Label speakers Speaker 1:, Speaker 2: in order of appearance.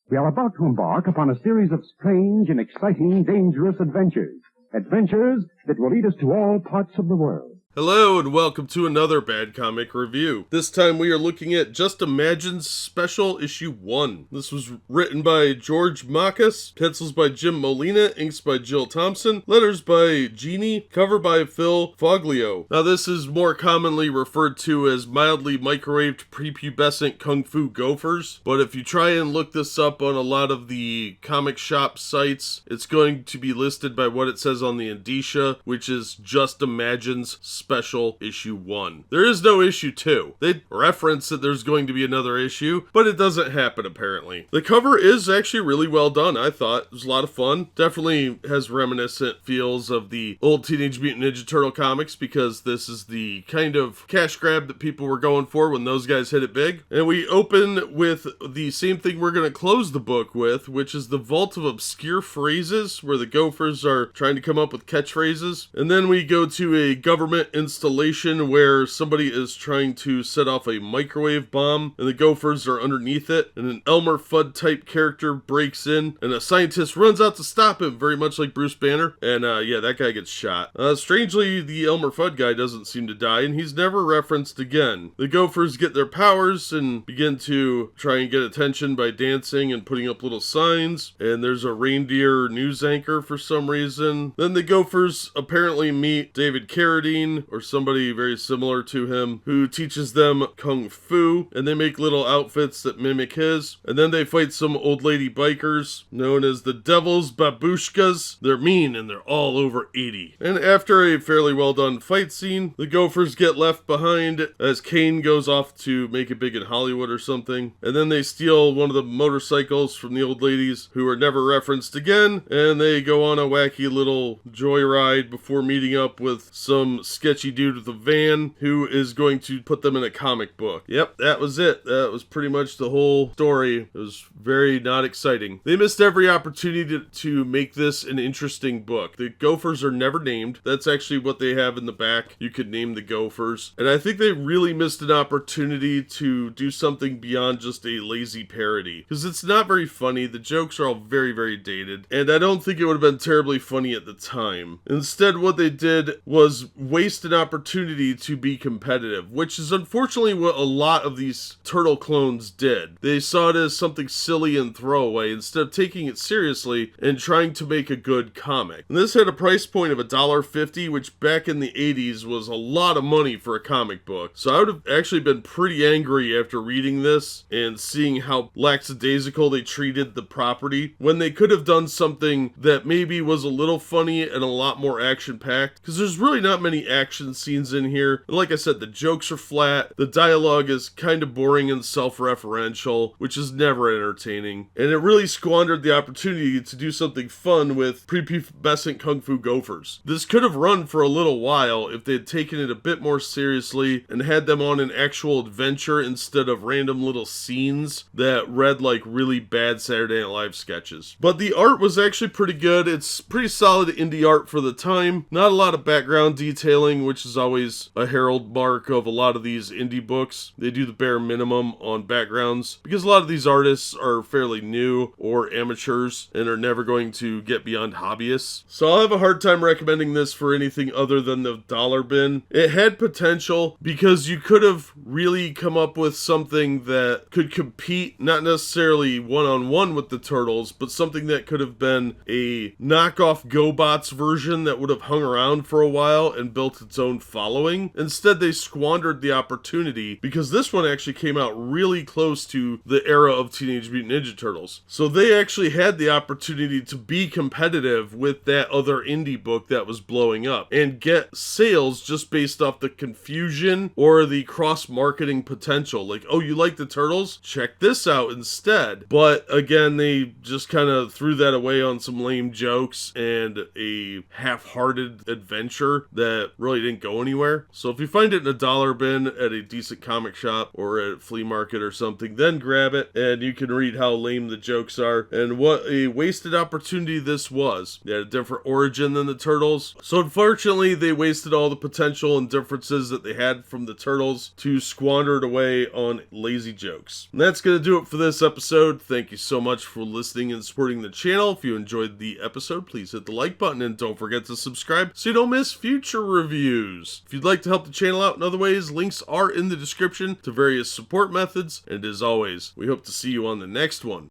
Speaker 1: We are about to embark upon a series of strange and exciting, dangerous adventures. Adventures that will lead us to all parts of the world.
Speaker 2: Hello and welcome to another Bad Comic Review. This time we are looking at Just Imagine's Special Issue 1. This was written by George Macas, pencils by Jim Molina, inks by Jill Thompson, letters by Ginni, cover by Phil Foglio. Now this is more commonly referred to as mildly microwaved pre-pubescent kung fu gophers, but if you try and look this up on a lot of the comic shop sites, it's going to be listed by what it says on the indicia, which is Just Imagine's Special Issue 1. There is no Issue 2. They reference that there's going to be another issue, but it doesn't happen apparently. The cover is actually really well done, I thought. It was a lot of fun. Definitely has reminiscent feels of the old Teenage Mutant Ninja Turtle comics, because this is the kind of cash grab that people were going for when those guys hit it big. And we open with the same thing we're going to close the book with, which is the Vault of Obscure Phrases, where the Gophers are trying to come up with catchphrases. And then we go to a government installation where somebody is trying to set off a microwave bomb, and the Gophers are underneath it, and an Elmer Fudd type character breaks in, and a scientist runs out to stop him, very much like Bruce Banner, and yeah, that guy gets shot. Strangely, the Elmer Fudd guy doesn't seem to die, and he's never referenced again. The Gophers get their powers and begin to try and get attention by dancing and putting up little signs, and there's a reindeer news anchor for some reason. Then the Gophers apparently meet David Carradine, or somebody very similar to him, who teaches them kung fu, and they make little outfits that mimic his. And then they fight some old lady bikers known as the Devil's Babushkas. They're mean and they're all over 80. And after a fairly well done fight scene, the Gophers get left behind as Kane goes off to make it big in Hollywood or something. And then they steal one of the motorcycles from the old ladies, who are never referenced again, and they go on a wacky little joyride before meeting up with some sketchy dude with a van who is going to put them in a comic book. Yep, that was it. That was pretty much the whole story. It was very not exciting. They missed every opportunity to make this an interesting book. The Gophers are never named. That's actually what they have in the back. You could name the Gophers. And I think they really missed an opportunity to do something beyond just a lazy parody, because it's not very funny. The jokes are all very, very dated, and I don't think it would have been terribly funny at the time. Instead, what they did was waste an opportunity to be competitive, which is unfortunately what a lot of these turtle clones did. They saw it as something silly and throwaway instead of taking it seriously and trying to make a good comic. And this had a price point of $1.50, which back in the 80s was a lot of money for a comic book. So I would have actually been pretty angry after reading this and seeing how lackadaisical they treated the property, when they could have done something that maybe was a little funny and a lot more action-packed, because there's really not many action scenes in here. And like I said, the jokes are flat, the dialogue is kind of boring and self-referential, which is never entertaining, and it really squandered the opportunity to do something fun with Pre-Pubescent Kung Fu Gophers. This could have run for a little while if they had taken it a bit more seriously and had them on an actual adventure instead of random little scenes that read like really bad Saturday Night Live sketches. But the art was actually pretty good. It's pretty solid indie art for the time. Not a lot of background detailing, which is always a herald mark of a lot of these indie books. They do the bare minimum on backgrounds because a lot of these artists are fairly new or amateurs and are never going to get beyond hobbyists. So I'll have a hard time recommending this for anything other than the dollar bin. It had potential because you could have really come up with something that could compete, not necessarily one-on-one with the Turtles, but something that could have been a knockoff GoBots version that would have hung around for a while and built its own following. Instead, they squandered the opportunity because this one actually came out really close to the era of Teenage Mutant Ninja Turtles. So they actually had the opportunity to be competitive with that other indie book that was blowing up and get sales just based off the confusion or the cross-marketing potential. Like, oh, you like the Turtles? Check this out instead. But again, they just kind of threw that away on some lame jokes and a half-hearted adventure that really really didn't go anywhere. So if you find it in a dollar bin at a decent comic shop or at a flea market or something, then grab it and you can read how lame the jokes are and what a wasted opportunity this was. They had a different origin than the Turtles. So unfortunately, they wasted all the potential and differences that they had from the Turtles to squander it away on lazy jokes. And that's going to do it for this episode. Thank you so much for listening and supporting the channel. If you enjoyed the episode, please hit the like button and don't forget to subscribe so you don't miss future reviews. If you'd like to help the channel out in other ways, links are in the description to various support methods. And as always, we hope to see you on the next one.